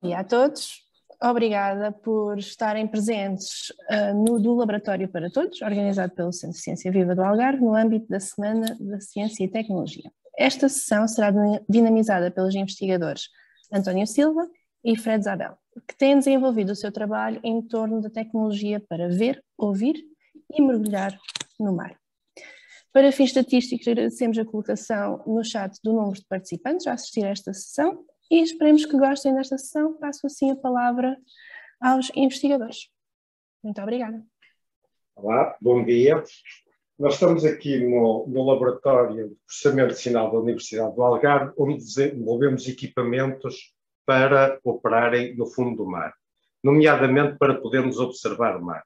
E a todos, obrigada por estarem presentes no do Laboratório para Todos, organizado pelo Centro de Ciência Viva do Algarve, no âmbito da Semana da Ciência e Tecnologia. Esta sessão será dinamizada pelos investigadores António Silva e Fred Zabel, que têm desenvolvido o seu trabalho em torno da tecnologia para ver, ouvir e mergulhar no mar. Para fins estatísticos, agradecemos a colocação no chat do número de participantes a assistir a esta sessão e esperemos que gostem desta sessão. Passo assim a palavra aos investigadores. Muito obrigada. Olá, bom dia. Nós estamos aqui no Laboratório de Processamento de Sinal da Universidade do Algarve, onde desenvolvemos equipamentos para operarem no fundo do mar, nomeadamente para podermos observar o mar.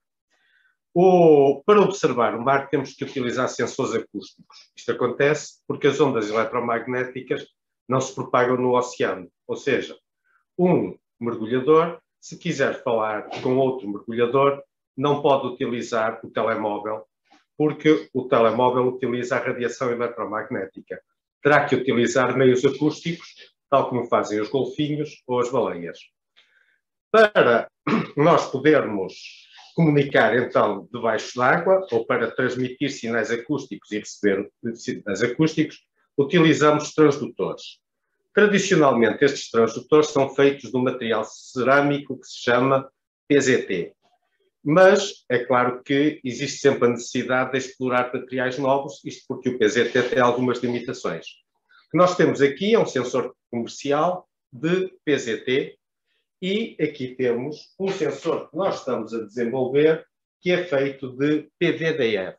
Para observar o mar temos que utilizar sensores acústicos. Isto acontece porque as ondas eletromagnéticas não se propagam no oceano. Ou seja, um mergulhador, se quiser falar com outro mergulhador, não pode utilizar o telemóvel, porque o telemóvel utiliza a radiação eletromagnética. Terá que utilizar meios acústicos, tal como fazem os golfinhos ou as baleias. Para nós podermos comunicar, então, debaixo d'água, ou para transmitir sinais acústicos e receber sinais acústicos, utilizamos transdutores. Tradicionalmente, estes transdutores são feitos de um material cerâmico que se chama PZT. Mas é claro que existe sempre a necessidade de explorar materiais novos, isto porque o PZT tem algumas limitações. O que nós temos aqui é um sensor comercial de PZT e aqui temos um sensor que nós estamos a desenvolver que é feito de PVDF.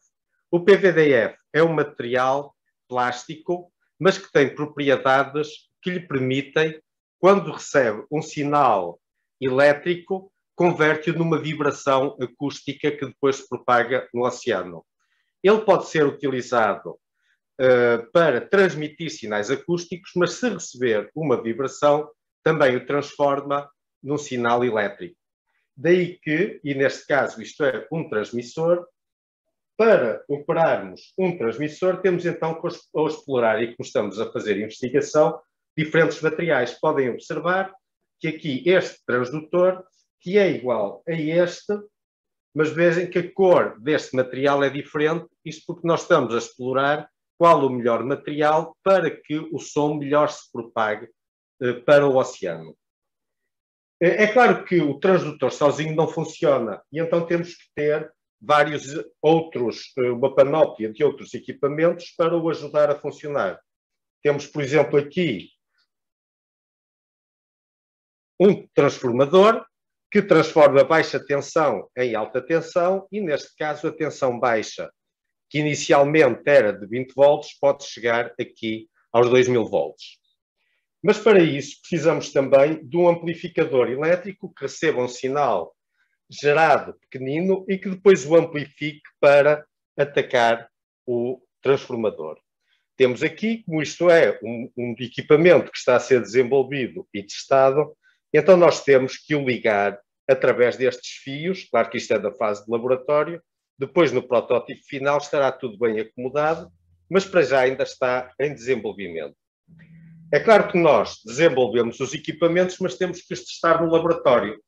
O PVDF é um material plástico, mas que tem propriedades que lhe permitem, quando recebe um sinal elétrico, converte-o numa vibração acústica que depois se propaga no oceano. Ele pode ser utilizado para transmitir sinais acústicos, mas se receber uma vibração, também o transforma num sinal elétrico. Daí que, e neste caso isto é um transmissor, para operarmos um transmissor temos então que explorar, e como estamos a fazer investigação, diferentes materiais. Podem observar que aqui este transdutor, que é igual a este, mas vejam que a cor deste material é diferente, isto porque nós estamos a explorar qual o melhor material para que o som melhor se propague para o oceano. É claro que o transdutor sozinho não funciona, e então temos que ter vários outros, uma panóplia de outros equipamentos para o ajudar a funcionar. Temos, por exemplo, aqui um transformador que transforma baixa tensão em alta tensão e, neste caso, a tensão baixa, que inicialmente era de 20 volts, pode chegar aqui aos 2000 volts. Mas para isso precisamos também de um amplificador elétrico que receba um sinal gerado pequenino e que depois o amplifique para atacar o transformador. Temos aqui, como isto é um equipamento que está a ser desenvolvido e testado, então nós temos que o ligar através destes fios, claro que isto é da fase de laboratório, depois no protótipo final estará tudo bem acomodado, mas para já ainda está em desenvolvimento. É claro que nós desenvolvemos os equipamentos, mas temos que os testar no laboratório.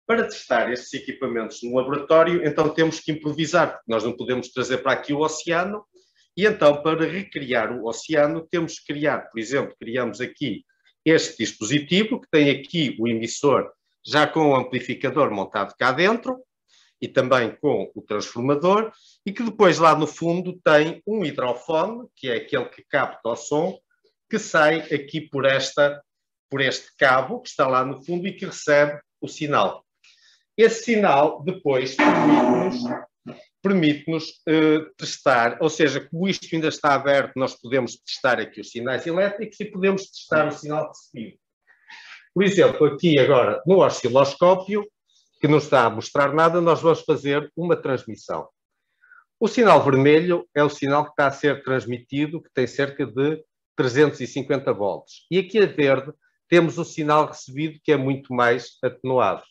Para testar estes equipamentos no laboratório, então temos que improvisar, porque nós não podemos trazer para aqui o oceano, e então para recriar o oceano temos que criar, por exemplo, criamos aqui este dispositivo, que tem aqui o emissor já com o amplificador montado cá dentro, e também com o transformador, e que depois lá no fundo tem um hidrofone, que é aquele que capta o som, que sai aqui por este cabo, que está lá no fundo e que recebe o sinal. Esse sinal depois permite-nos testar, ou seja, como isto ainda está aberto, nós podemos testar aqui os sinais elétricos e podemos testar o sinal recebido. Por exemplo, aqui agora no osciloscópio, que não está a mostrar nada, nós vamos fazer uma transmissão. O sinal vermelho é o sinal que está a ser transmitido, que tem cerca de 350 volts. E aqui a verde temos o sinal recebido, que é muito mais atenuado.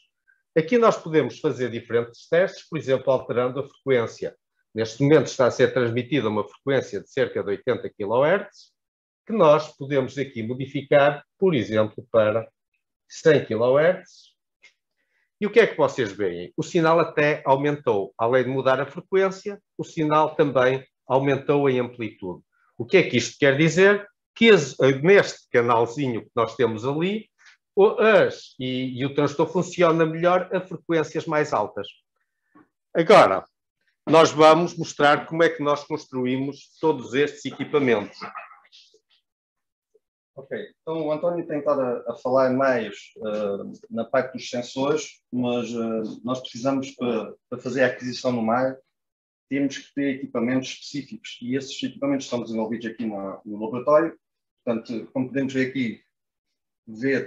Aqui nós podemos fazer diferentes testes, por exemplo, alterando a frequência. Neste momento está a ser transmitida uma frequência de cerca de 80 kHz, que nós podemos aqui modificar, por exemplo, para 100 kHz. E o que é que vocês veem? O sinal até aumentou. Além de mudar a frequência, o sinal também aumentou em amplitude. O que é que isto quer dizer? Que neste canalzinho que nós temos ali, e o transistor funciona melhor a frequências mais altas. Agora, nós vamos mostrar como é que nós construímos todos estes equipamentos. Ok, então o António tem estado a falar mais na parte dos sensores, mas nós precisamos, para fazer a aquisição no mar, temos que ter equipamentos específicos, e esses equipamentos são desenvolvidos aqui no laboratório. Portanto, como podemos ver aqui,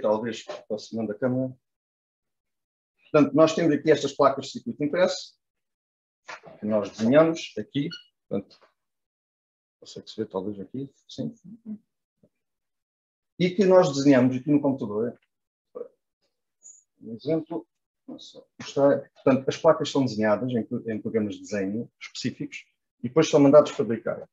talvez aproximando a câmera. Portanto, nós temos aqui estas placas de circuito impresso, que nós desenhamos aqui. Portanto, consegue-se ver talvez aqui, sim. E que nós desenhamos aqui no computador. Um exemplo. Portanto, as placas são desenhadas em programas de desenho específicos e depois são mandados fabricar.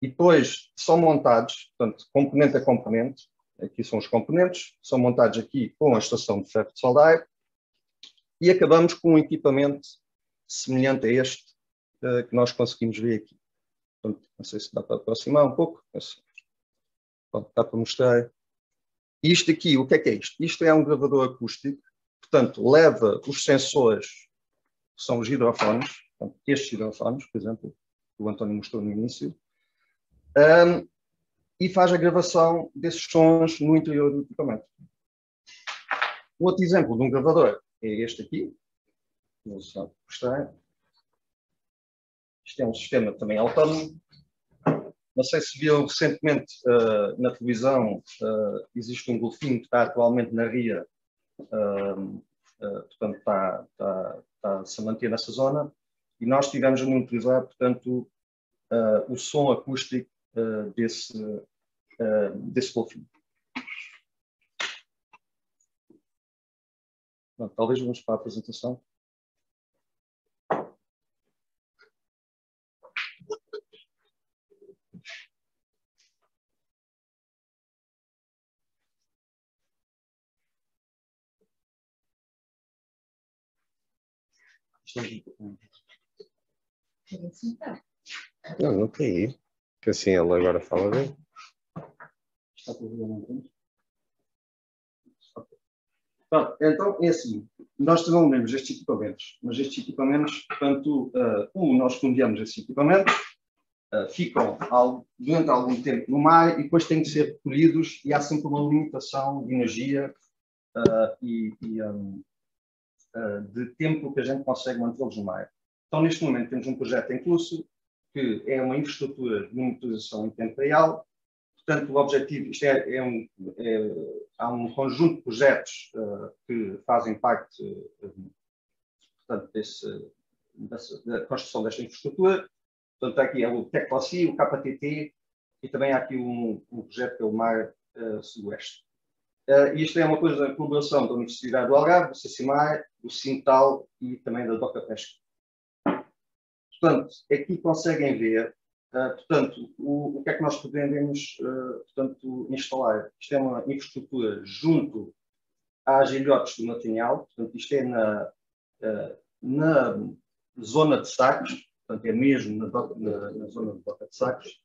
E depois são montados, portanto, componente a componente. Aqui são os componentes, são montados aqui com a estação de ferro de soldar e acabamos com um equipamento semelhante a este que nós conseguimos ver aqui. Portanto, não sei se dá para aproximar um pouco. Dá para mostrar. Isto aqui, o que é isto? Isto é um gravador acústico, portanto, leva os sensores, que são os hidrofones, portanto, estes hidrofones, por exemplo, que o António mostrou no início, e faz a gravação desses sons no interior do equipamento. Um outro exemplo de um gravador é este aqui. Vou só mostrar. Isto é um sistema também autónomo. Não sei se viu recentemente na televisão, existe um golfinho que está atualmente na ria, portanto está-se a manter nessa zona, e nós tivemos a monitorizar, portanto, o som acústico desse golfinho. Bom, talvez vamos para a apresentação. Não caí. Que assim ele agora fala bem. Então, é assim, nós desenvolvemos estes equipamentos, mas estes equipamentos, portanto, nós fundiamos esses equipamentos, ficam durante algum tempo no mar e depois têm de ser recolhidos e há sempre uma limitação de energia de tempo que a gente consegue mantê-los no mar. Então, neste momento, temos um projeto em curso, que é uma infraestrutura de monitorização em tempo real. Portanto, o objetivo, há um conjunto de projetos que fazem parte, portanto, da construção desta infraestrutura. Portanto, aqui é o TecPossi, o KTT, e também há aqui um projeto que é o Mar Sudoeste. Isto é uma coisa em colaboração da Universidade do Algarve, do CCMAR, do Sintal e também da Doca Pesca. Portanto, aqui conseguem ver, portanto, o que é que nós podemos portanto, instalar. Isto é uma infraestrutura junto às ilhotes do Matinhal, portanto, isto é na zona de Sacos, portanto, é mesmo na zona de Doca de Sacos.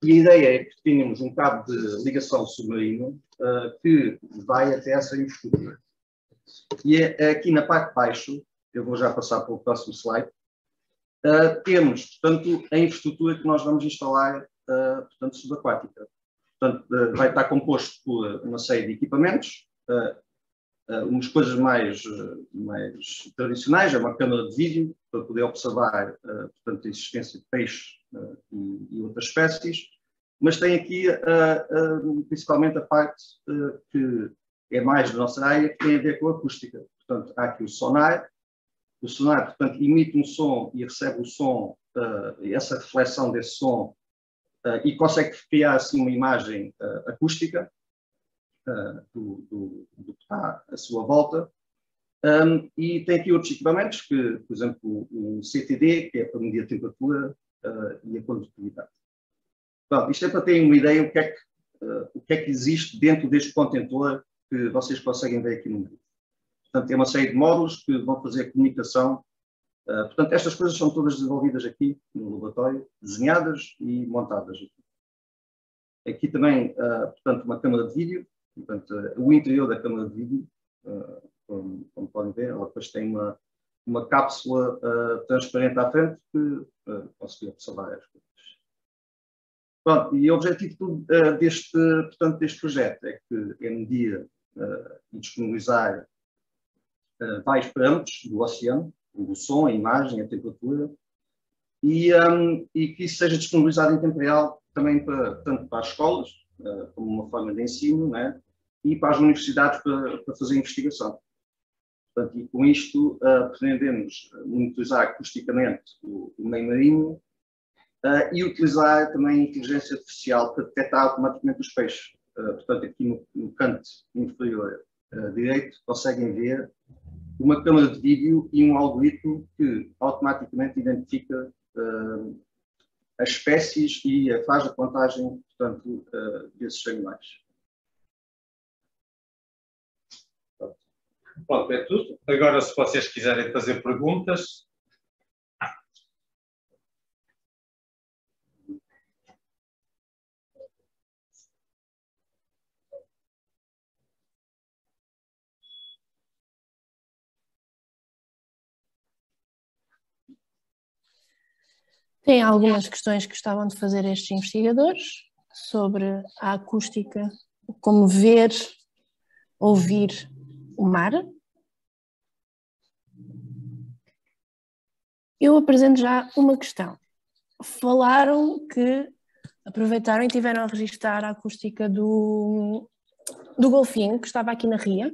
E a ideia é que tínhamos um cabo de ligação submarino que vai até essa infraestrutura. E aqui na parte de baixo, eu vou já passar para o próximo slide, temos, portanto, a infraestrutura que nós vamos instalar, portanto, subaquática. Portanto, vai estar composto por uma série de equipamentos, umas coisas mais tradicionais, é uma câmara de vídeo para poder observar, portanto, a existência de peixes e outras espécies, mas tem aqui principalmente a parte que é mais da nossa área, que tem a ver com a acústica. Portanto, há aqui o sonar, portanto, emite um som e recebe o som, essa reflexão desse som, e consegue criar assim uma imagem acústica do que está à sua volta. E tem aqui outros equipamentos, que, por exemplo, o CTD, que é para medir a temperatura e a condutividade. Bom, isto é para terem uma ideia o que é que existe dentro deste contentor que vocês conseguem ver aqui no meio. Portanto, tem uma série de módulos que vão fazer a comunicação. Portanto, estas coisas são todas desenvolvidas aqui no laboratório, desenhadas e montadas aqui. Aqui também, portanto, uma câmara de vídeo. Portanto, o interior da câmara de vídeo, como podem ver, ela depois tem uma cápsula transparente à frente que conseguir observar as coisas. Pronto, e o objetivo deste projeto é medir e disponibilizar vários parâmetros do oceano, o som, a imagem, a temperatura, e que isso seja disponibilizado em tempo real também tanto para as escolas, como uma forma de ensino, né, e para as universidades para fazer investigação. Portanto, e com isto pretendemos monitorizar acusticamente o meio marinho e utilizar também a inteligência artificial para detectar automaticamente os peixes. Portanto, aqui no canto inferior direito conseguem ver uma câmara de vídeo e um algoritmo que automaticamente identifica as espécies e faz a contagem, portanto, desses animais. Pronto, é tudo. Agora, se vocês quiserem fazer perguntas. Tem algumas questões que gostavam de fazer estes investigadores sobre a acústica, como ver, ouvir o mar. Eu apresento já uma questão. Falaram que aproveitaram e tiveram a registrar a acústica do golfinho que estava aqui na ria.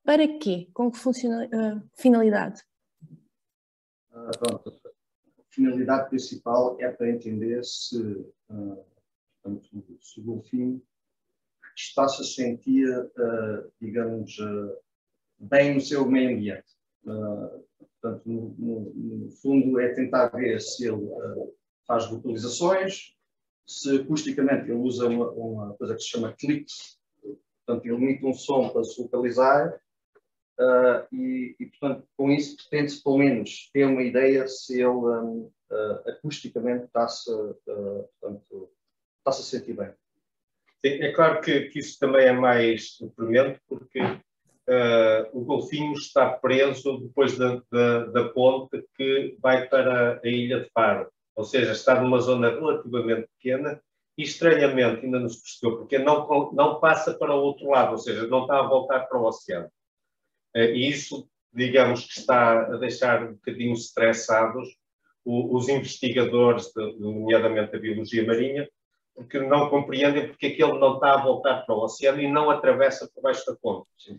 Para quê? Com que finalidade? Pronto. A finalidade principal é para entender se o golfinho está-se a sentir, digamos, bem no seu meio ambiente. Portanto, no fundo, é tentar ver se ele faz vocalizações, se acusticamente ele usa uma coisa que se chama clicks, portanto, ele emite um som para se localizar. E, portanto, com isso pretende-se pelo menos ter uma ideia se ele acusticamente está-se a sentir bem. Sim, é claro que isso também é mais deprimente, porque o golfinho está preso depois da ponte que vai para a ilha de Faro, ou seja, está numa zona relativamente pequena e estranhamente ainda não se percebeu, porque não passa para o outro lado, ou seja, não está a voltar para o oceano. E isso, digamos que está a deixar um bocadinho estressados os investigadores, nomeadamente da biologia marinha, porque não compreendem porque é que ele não está a voltar para o oceano e não atravessa por baixo da ponte.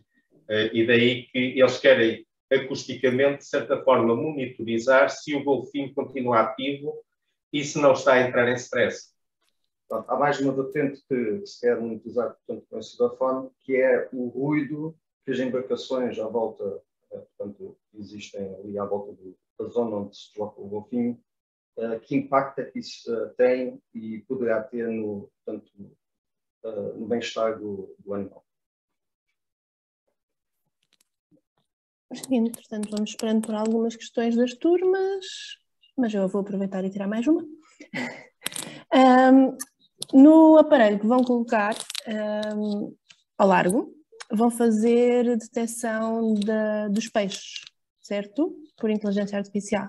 E daí que eles querem acusticamente, de certa forma, monitorizar se o golfinho continua ativo e se não está a entrar em stress. Há mais uma vertente que se quer monitorizar, portanto, com esse telefone, que é o ruído que as embarcações à volta, portanto, existem ali à volta da zona onde se desloca o golfinho, que impacto é que isso tem e poderá ter no bem-estar do animal. Entretanto, vamos esperando por algumas questões das turmas, mas eu vou aproveitar e tirar mais uma. No aparelho que vão colocar ao largo, vão fazer detecção dos peixes, certo? Por inteligência artificial.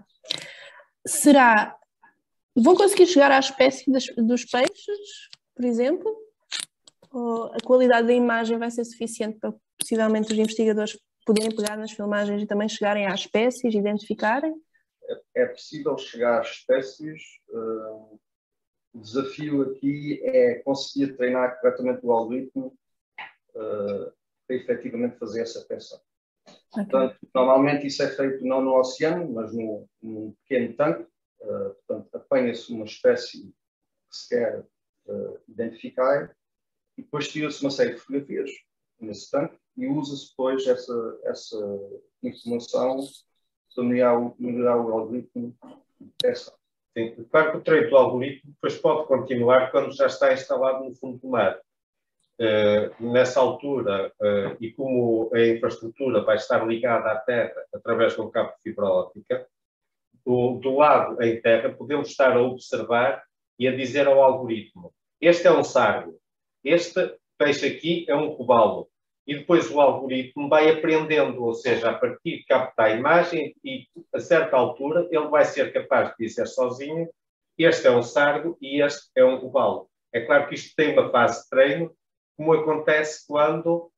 Vão conseguir chegar à espécie dos peixes, por exemplo? Ou a qualidade da imagem vai ser suficiente para, possivelmente, os investigadores poderem pegar nas filmagens e também chegarem às espécies, identificarem? É possível chegar às espécies. O desafio aqui é conseguir treinar corretamente o algoritmo para efetivamente fazer essa detecção. Okay. Portanto, normalmente isso é feito não no oceano, mas num pequeno tanque. Portanto, apanha-se uma espécie que se quer identificar e depois tira-se uma série de fotografias nesse tanque e usa-se depois essa informação para melhorar o algoritmo de detecção. Sim, claro que o treino do algoritmo depois pode continuar quando já está instalado no fundo do mar. nessa altura, e como a infraestrutura vai estar ligada à terra através de um cabo de fibra óptica, do lado em terra podemos estar a observar e a dizer ao algoritmo: este é um sargo, este peixe aqui é um robalo. E depois o algoritmo vai aprendendo, ou seja, a partir de captar a imagem e a certa altura ele vai ser capaz de dizer sozinho: este é um sargo e este é um robalo. É claro que isto tem uma fase de treino, como acontece quando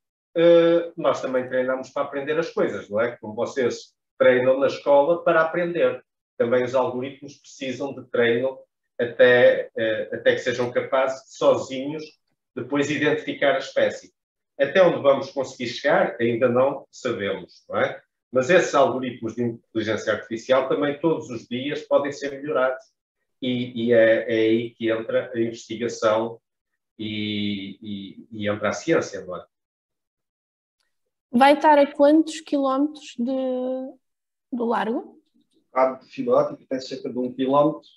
nós também treinamos para aprender as coisas, não é? Como vocês treinam na escola para aprender. Também os algoritmos precisam de treino até que sejam capazes de, sozinhos, depois identificar a espécie. Até onde vamos conseguir chegar, ainda não sabemos, não é? Mas esses algoritmos de inteligência artificial também todos os dias podem ser melhorados. E é aí que entra a investigação e entra a ciência, não é? Vai estar a quantos quilómetros do largo? O cabo de fibra óptica tem cerca de 1 quilómetro.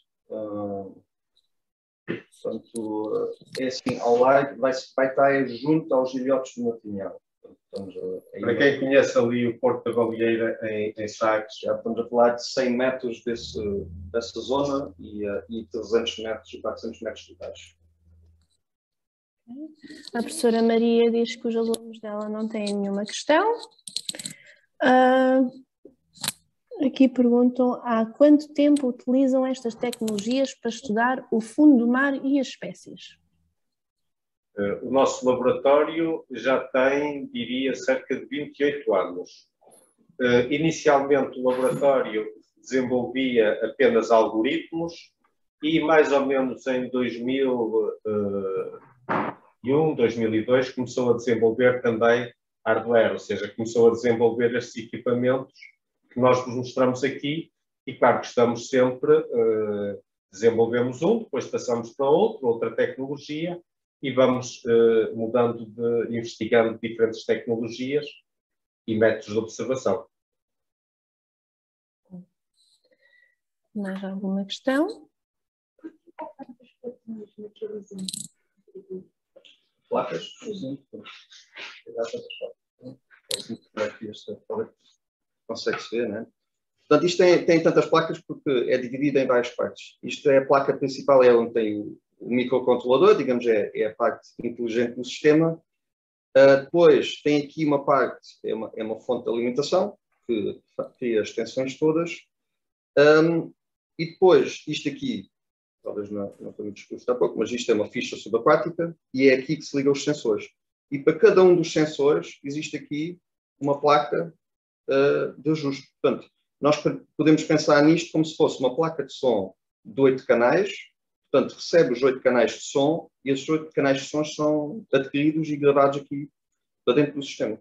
Portanto, é assim, ao largo, vai estar junto aos ilhotes do Matinhão. Para quem conhece ali o Porto da Baleeira em Sagres, já estamos a falar de 100 metros dessa zona e 300 metros, 400 metros de baixo. A professora Maria diz que os alunos dela não têm nenhuma questão. Aqui perguntam: há quanto tempo utilizam estas tecnologias para estudar o fundo do mar e as espécies? O nosso laboratório já tem, diria, cerca de 28 anos. Inicialmente o laboratório desenvolvia apenas algoritmos e mais ou menos em 2001, 2002 começou a desenvolver também hardware, ou seja, começou a desenvolver estes equipamentos que nós vos mostramos aqui e claro que estamos sempre, desenvolvemos um, depois passamos para outra tecnologia e vamos mudando, investigando diferentes tecnologias e métodos de observação. Mais alguma questão? Placas? Consegue-se ver, não é? Portanto, isto tem tantas placas porque é dividido em várias partes. Isto é a placa principal, é onde tem o microcontrolador, digamos, é a parte inteligente do sistema. Depois tem aqui uma parte, é uma fonte de alimentação, que cria as tensões todas. E depois, isto aqui, talvez não foi muito discurso há pouco, mas isto é uma ficha subaquática e é aqui que se ligam os sensores. E para cada um dos sensores existe aqui uma placa de ajuste. Portanto, nós podemos pensar nisto como se fosse uma placa de som de 8 canais, portanto, recebe os 8 canais de som e esses 8 canais de som são adquiridos e gravados aqui para dentro do sistema.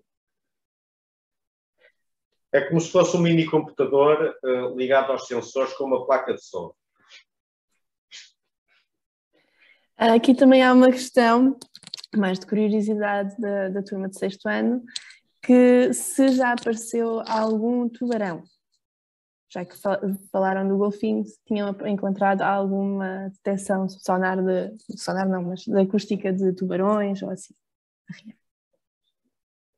É como se fosse um mini computador ligado aos sensores com uma placa de som. Aqui também há uma questão, mais de curiosidade da turma de 6º ano, que se já apareceu algum tubarão. Já que falaram do golfinho, se tinham encontrado alguma detecção sonar mas da acústica de tubarões ou assim.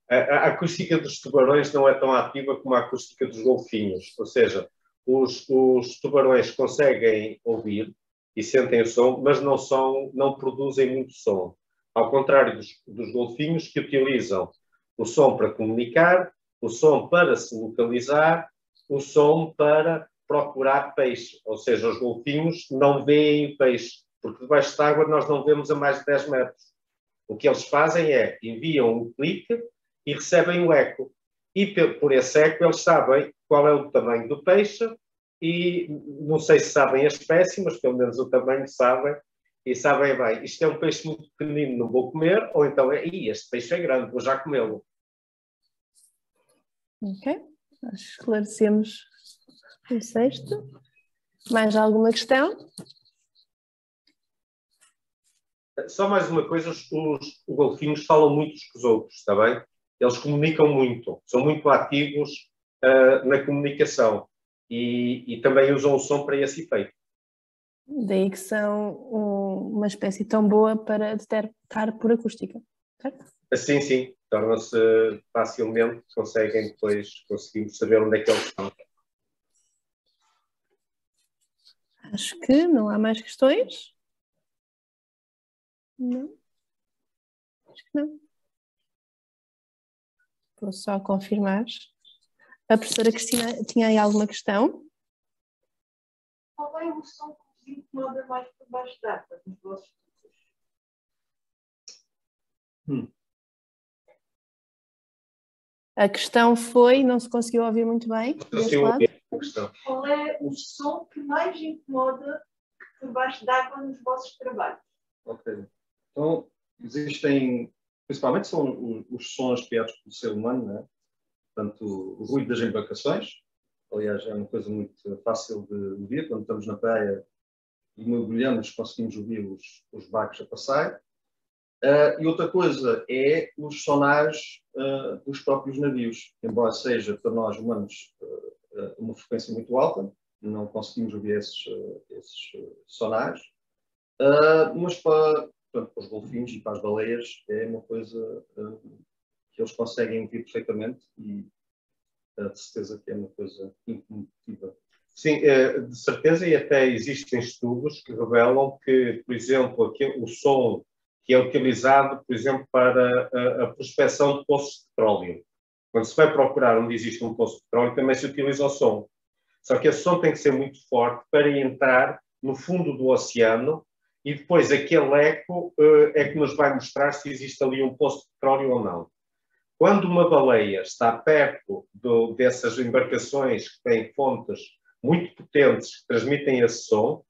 A acústica dos tubarões não é tão ativa como a acústica dos golfinhos, ou seja, os tubarões conseguem ouvir e sentem o som, mas não produzem muito som. Ao contrário dos golfinhos, que utilizam o som para comunicar, o som para se localizar, o som para procurar peixe. Ou seja, os golfinhos não veem peixe, porque debaixo de água nós não vemos a mais de 10 metros. O que eles fazem é enviam um clique e recebem um eco. E por esse eco eles sabem qual é o tamanho do peixe e não sei se sabem a espécie, mas pelo menos o tamanho sabem. E sabem bem, isto é um peixe muito pequenino, não vou comer, ou então este peixe é grande, vou já comê-lo. Ok, nós esclarecemos o 6º. Mais alguma questão? Só mais uma coisa, os golfinhos falam muito uns com os outros, está bem? Eles comunicam muito, são muito ativos na comunicação e também usam o som para esse efeito. Daí que são uma espécie tão boa para detectar por acústica. Assim, sim, torna-se facilmente, conseguimos saber onde é que eles estão. Acho que não há mais questões. Não. Acho que não. Vou só confirmar. A professora Cristina tinha aí alguma questão? Qual é o som que vos incomoda mais por baixo d'água nos vossos cursos? A questão foi, não se conseguiu ouvir muito bem deste lado. Qual é o som que mais incomoda por baixo d'água nos vossos trabalhos? Ok. Então, existem, principalmente são os sons criados pelo ser humano, né? Portanto, o ruído das embarcações, aliás, é uma coisa muito fácil de ouvir, quando estamos na praia e mergulhamos, conseguimos ouvir os barcos a passar. E outra coisa é os sonares dos próprios navios, embora seja para nós humanos uma frequência muito alta, não conseguimos ouvir esses sonares, mas para os golfinhos e para as baleias é uma coisa que eles conseguem ouvir perfeitamente e de certeza que é uma coisa incomodativa. Sim, de certeza, e até existem estudos que revelam que, por exemplo, o som que é utilizado, por exemplo, para a prospecção de poços de petróleo. Quando se vai procurar onde existe um poço de petróleo, também se utiliza o som. Só que esse som tem que ser muito forte para entrar no fundo do oceano e depois aquele eco é que nos vai mostrar se existe ali um poço de petróleo ou não. Quando uma baleia está perto dessas embarcações que têm fontes muito potentes que transmitem esse som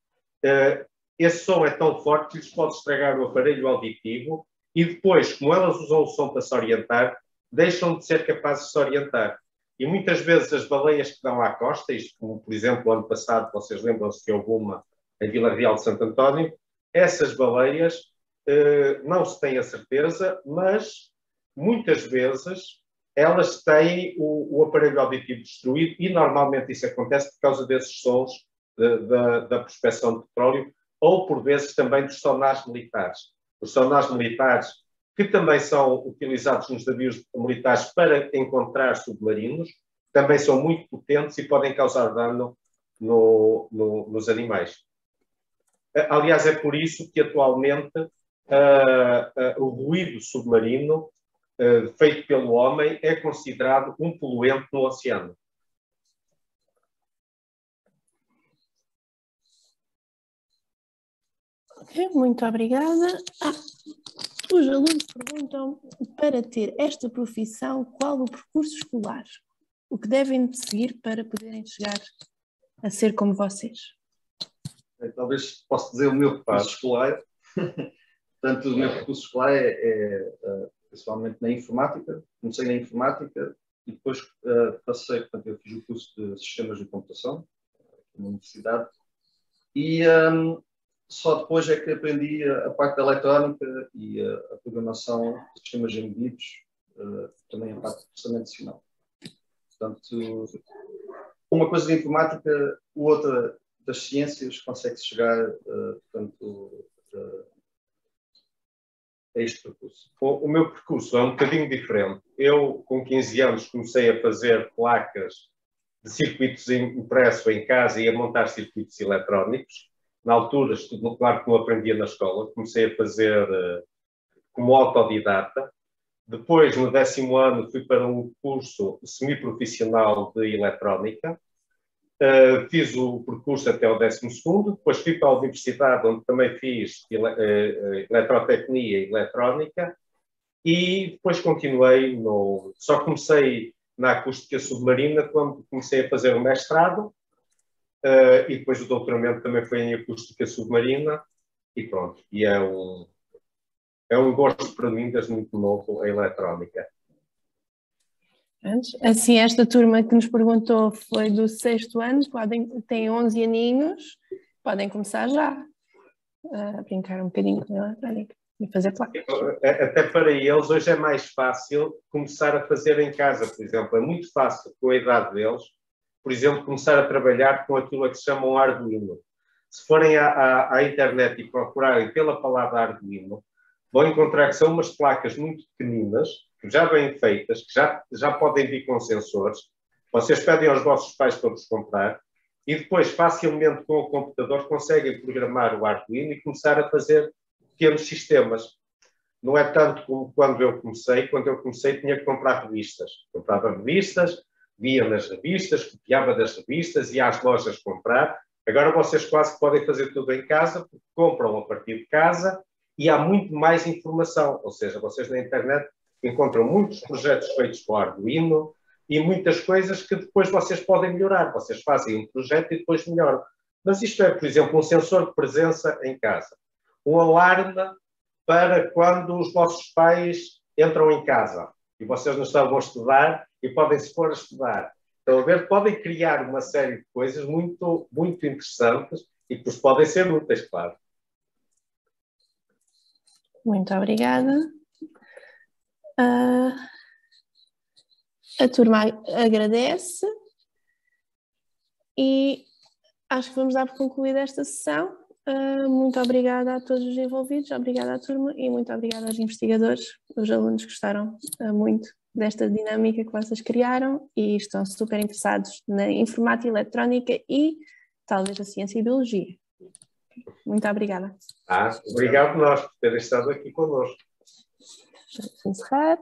é tão forte que lhes pode estragar o aparelho auditivo e depois, como elas usam o som para se orientar, deixam de ser capazes de se orientar. E muitas vezes as baleias que dão à costa, isto como, por exemplo, ano passado, vocês lembram-se que houve uma em Vila Real de Santo António, essas baleias não se tem a certeza, mas muitas vezes elas têm o aparelho auditivo destruído e normalmente isso acontece por causa desses sons da prospecção de petróleo ou por vezes também dos sonares militares. Os sonares militares que também são utilizados nos navios militares para encontrar submarinos, também são muito potentes e podem causar dano nos animais. Aliás, é por isso que atualmente o ruído submarino feito pelo homem é considerado um poluente no oceano. Ok, muito obrigada. Os alunos perguntam, para ter esta profissão, qual o percurso escolar? O que devem seguir para poderem chegar a ser como vocês? Talvez possa dizer o meu percurso escolar. Portanto, o meu percurso escolar principalmente na informática. Comecei na informática e depois passei, portanto, eu fiz o curso de Sistemas de Computação na universidade e só depois é que aprendi a parte da eletrónica e a programação de sistemas embebidos, também a parte de processamento decimal. Portanto, uma coisa de informática, outra das ciências, consegue-se chegar, portanto, a este percurso. O meu percurso é um bocadinho diferente. Eu, com 15 anos, comecei a fazer placas de circuitos impresso em casa e a montar circuitos eletrónicos. Na altura, claro que não aprendia na escola, comecei a fazer como autodidata. Depois, no 10º ano, fui para um curso semiprofissional de eletrónica. Fiz o percurso até o 12º, depois fui para a universidade, onde também fiz eletrotecnia e eletrónica, e depois continuei Só comecei na acústica submarina quando comecei a fazer o mestrado, e depois o doutoramento também foi em acústica submarina, e pronto. E é um gosto para mim, desde muito novo, a eletrónica. Assim, esta turma que nos perguntou foi do 6º ano, têm 11 aninhos, podem começar já a brincar um bocadinho com a eletrónica e fazer placas. Até para eles hoje é mais fácil começar a fazer em casa, por exemplo. É muito fácil, com a idade deles, por exemplo, começar a trabalhar com aquilo que se chama um Arduino. Se forem à internet e procurarem pela palavra Arduino, vão encontrar que são umas placas muito pequeninas, que já bem feitas, que já podem vir com sensores. Vocês pedem aos vossos pais para vos comprar e depois, facilmente, com o computador, conseguem programar o Arduino e começar a fazer pequenos sistemas. Não é tanto como quando eu comecei. Quando eu comecei, tinha que comprar revistas. Comprava revistas, via nas revistas, copiava das revistas, ia às lojas comprar. Agora vocês quase podem fazer tudo em casa, porque compram a partir de casa e há muito mais informação. Ou seja, vocês na internet encontram muitos projetos feitos com Arduino e muitas coisas que depois vocês podem melhorar. Vocês fazem um projeto e depois melhoram. Mas isto é, por exemplo, um sensor de presença em casa. Um alarme para quando os vossos pais entram em casa e vocês não estavam a estudar e podem se pôr a estudar. Estão a ver? Podem criar uma série de coisas muito, muito interessantes e que vos podem ser úteis, claro. Muito obrigada. A turma agradece e acho que vamos dar por concluída esta sessão. Muito obrigada a todos os envolvidos, obrigada à turma e muito obrigada aos investigadores. Os alunos gostaram muito desta dinâmica que vocês criaram e estão super interessados na informática eletrónica e talvez a ciência e biologia. Muito obrigada. Obrigado nós por terem estado aqui connosco. Vamos encerrar.